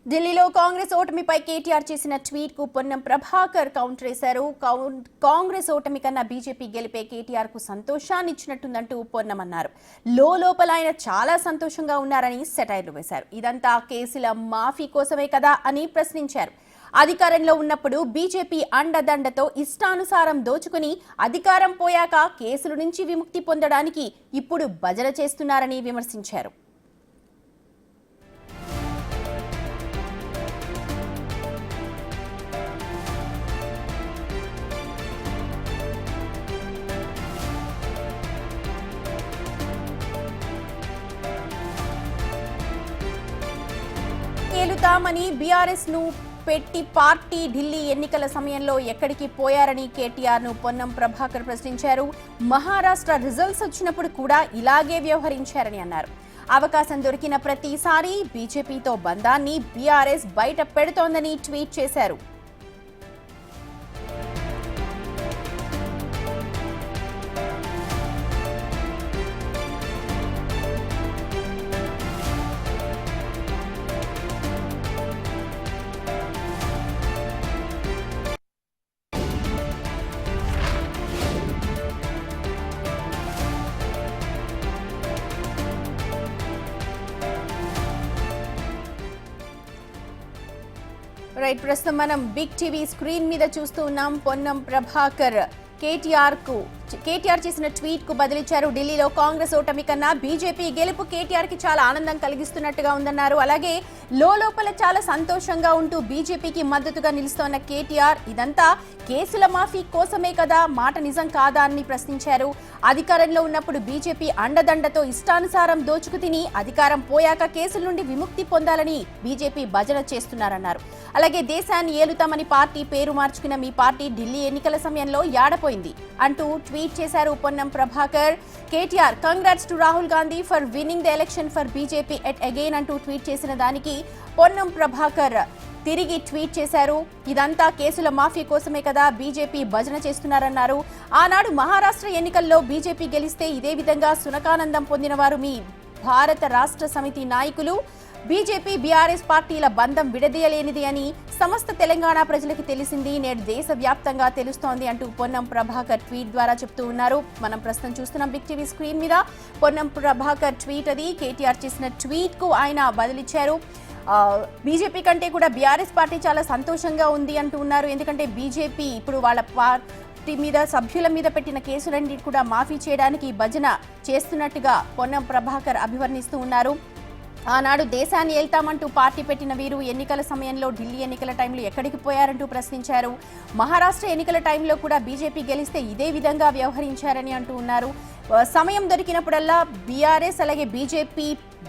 ఢిల్లీలో కాంగ్రెస్ ఓటమిపై కేటీఆర్ చేసిన ట్వీట్ కు పొన్నం ప్రభాకర్ కౌంటర్ వేశారు. కాంగ్రెస్ ఓటమి కన్నా బీజేపీ గెలిపే కేటీఆర్ కు సంతోషాన్ని ఇచ్చినట్టుందంటూ పొన్నం అన్నారు. లోపల ఆయన చాలా సంతోషంగా ఉన్నారని సెటైర్లు వేశారు. ఇదంతా కేసుల మాఫీ కోసమే కదా అని ప్రశ్నించారు. అధికారంలో ఉన్నప్పుడు బీజేపీ అండదండతో ఇష్టానుసారం దోచుకుని అధికారం పోయాక కేసుల నుంచి విముక్తి పొందడానికి ఇప్పుడు భజన చేస్తున్నారని విమర్శించారు. ఏలుతామని బీఆర్ఎస్ ను పెట్టి పార్టీ ఢిల్లీ ఎన్నికల సమయంలో ఎక్కడికి పోయారని కేటీఆర్ ను పొన్నం ప్రభాకర్ ప్రశ్నించారు. మహారాష్ట్ర రిజల్ట్స్ వచ్చినప్పుడు కూడా ఇలాగే వ్యవహరించారని అన్నారు. అవకాశం దొరికిన ప్రతిసారి బీజేపీతో బంధాన్ని బీఆర్ఎస్ బయట పెడుతోందని ట్వీట్ చేశారు. రైట్, ప్రస్తుతం మనం బిగ్ టీవీ స్క్రీన్ మీద చూస్తూ ఉన్నాం. పొన్నం ప్రభాకర్ కేటీఆర్ చేసిన ట్వీట్ కు బదిలిచ్చారు. ఢిల్లీలో కాంగ్రెస్ ఓటమి కన్నా బీజేపీ గెలుపు కేటీఆర్ కి చాలా ఆనందం కలిగిస్తున్నట్టుగా ఉందన్నారు. అలాగే లోపల చాలా సంతోషంగా ఉంటూ బీజేపీకి మద్దతుగా నిలుస్తోన్న కేటీఆర్ ఇదంతా కేసుల మాఫీ కోసమే కదా, మాట నిజం కాదా అని ప్రశ్నించారు. అధికారంలో ఉన్నప్పుడు బీజేపీ అండదండతో ఇష్టానుసారం దోచుకు తిని అధికారం పోయాక కేసుల నుండి విముక్తి పొందాలని బీజేపీ భజన చేస్తున్నారన్నారు. అలాగే దేశాన్ని ఏలుతామని పార్టీ పేరు మార్చుకున్న మీ పార్టీ ఢిల్లీ ఎన్నికల సమయంలో యాడపోయింది అంటూ ట్వీట్ చేశారు Ponnam Prabhakar. KTR congrats to Rahul Gandhi for winning the election for BJP at again అంటూ ట్వీట్ చేసిన దానికి పొన్నం ప్రభాకర్ తిరిగి ట్వీట్ చేశారు. ఇదంతా కేసుల మాఫీ కోసమే కదా, బీజేపీ భజన చేస్తున్నారన్నారు. ఆనాడు మహారాష్ట్ర ఎన్నికల్లో బీజేపీ గెలిస్తే ఇదే విధంగా సునకానందం పొందిన వారు మీ భారత రాష్ట్ర సమితి నాయకులు. బీజేపీ బీఆర్ఎస్ పార్టీల బంధం విడదీయలేనిది అని సమస్త తెలంగాణ ప్రజలకు తెలిసింది, నేడు దేశవ్యాప్తంగా తెలుస్తోంది అంటూ పొన్నం ప్రభాకర్ ట్వీట్ ద్వారా చెప్తూ ఉన్నారు. మనం ప్రస్తుతం చూస్తున్నాం బిగ్ టీవీ స్క్రీన్ మీద పొన్నం ప్రభాకర్ ట్వీట్. అది కేటీఆర్ చేసిన ట్వీట్ కు ఆయన బదిలిచ్చారు. బీజేపీ కంటే కూడా బీఆర్ఎస్ పార్టీ చాలా సంతోషంగా ఉంది అంటూ ఉన్నారు. ఎందుకంటే బీజేపీ ఇప్పుడు వాళ్ళ పార్టీ మీద సభ్యుల మీద పెట్టిన కేసులన్నీ కూడా మాఫీ చేయడానికి భజన చేస్తున్నట్టుగా పొన్నం ప్రభాకర్ అభివర్ణిస్తూ ఉన్నారు. ఆనాడు దేశాన్ని ఏల్తామంటూ పార్టీ పెట్టిన వీరు ఎన్నికల సమయంలో ఢిల్లీ ఎన్నికల టైంలో ఎక్కడికి పోయారంటూ ప్రశ్నించారు. మహారాష్ట్ర ఎన్నికల టైంలో కూడా బీజేపీ గెలిస్తే ఇదే విధంగా వ్యవహరించారని అంటూ ఉన్నారు. సమయం దొరికినప్పుడల్లా బీఆర్ఎస్ అలాగే బీజేపీ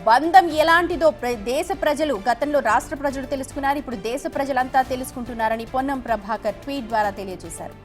బంధం ఎలాంటిదో దేశ ప్రజలు, గతంలో రాష్ట్ర ప్రజలు తెలుసుకున్నారు, ఇప్పుడు దేశ ప్రజలంతా తెలుసుకుంటున్నారని పొన్నం ప్రభాకర్ ట్వీట్ ద్వారా తెలియజేశారు.